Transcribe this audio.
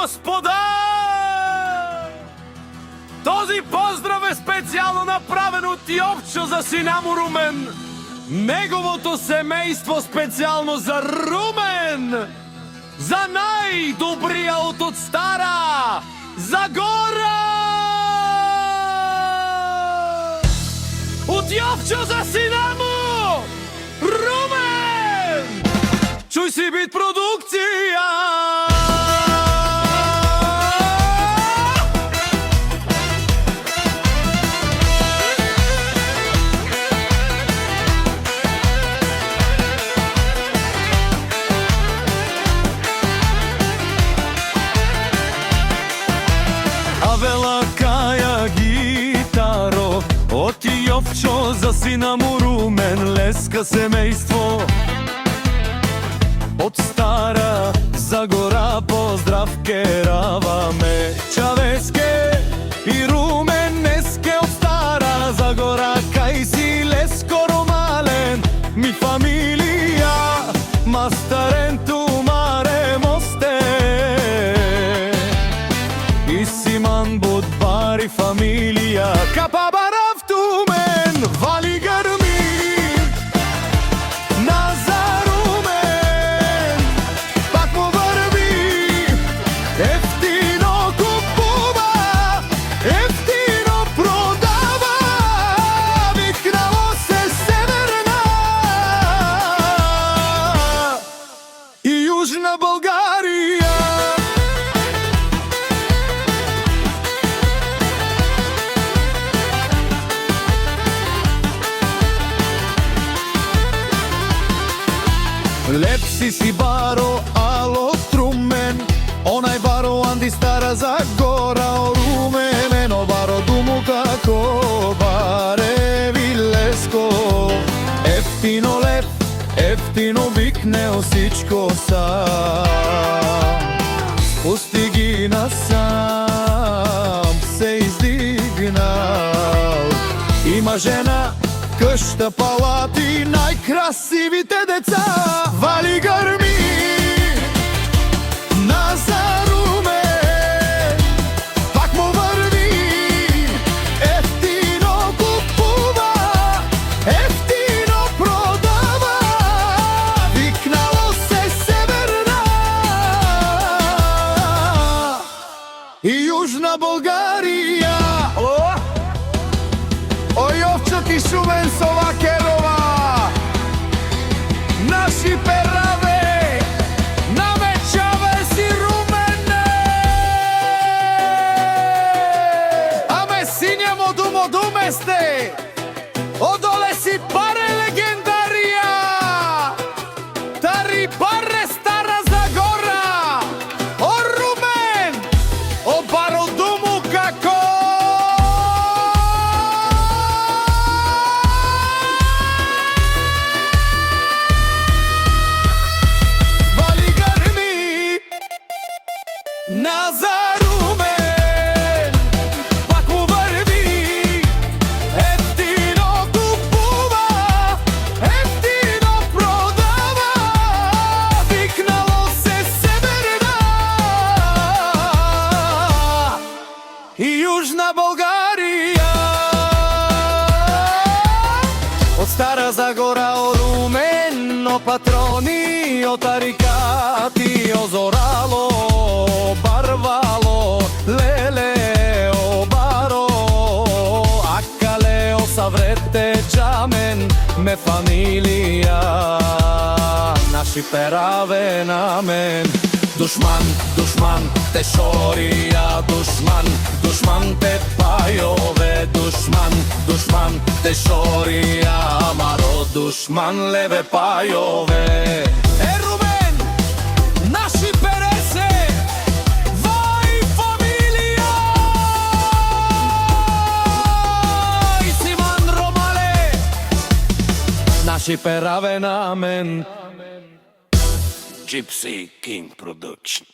господа! Този поздрав е специјално направен од Јовчо за сина му Румен. Неговото семејство специјално за Румен. За најдобриот од Стара Загора. Од Јовчо за сина му Румен. Чуј си бит продукција. Авела Каја гитаро од Јовчо за сина му Румен. Леска семејство од Стара Загора, поздрав кераваме. Чавеске и Румен неске од Стара Загора. Кај си Леско Ромален, ми фамилија, мастарен тумаре мосте. И Симан Будбари фамилија, капа барав тумен, вали грми. Јужна Българија. Леп си баро, ало Струмен, онај баро Анди Стара Загора. О Румен, ено баро думу како бареви Леско. Ефтино леп, ефтино викне осичко сам. Спусти ги насам, се издигнал. Има жена, къща, палати, најкрасивите деца. Вали грми назад Румен, пак му върви. Ефтино купува, ефтино продава. Викнало се Северна и Јужна Българија. О Јовчо ти Шумен Совакерова, наши пераве, намечаве си Румене. Аме сиња модуме сте, одоле си паре легендарија. Тари паре Стара Загора. О Румен, о баро думу како. Назад Румен, пак му върви. Ефтино купува, ефтино продава. Викнало се Северна и Јужна Българија. Од Стара Загора о Румен, о патрони, о тарикати, о зорало, барвало, леле, о баро, акале, о саврете джамен, ме фамилија, наши пераве на мен. Душман, душман, те шорија, душман, душман, те пајове, душман, душман, те шорија, амаро, душман, леве пајове. Е, Румен, наши пересе, вај фамилија. И Симан Ромале, наши пераве на мен. Gypsy King Production.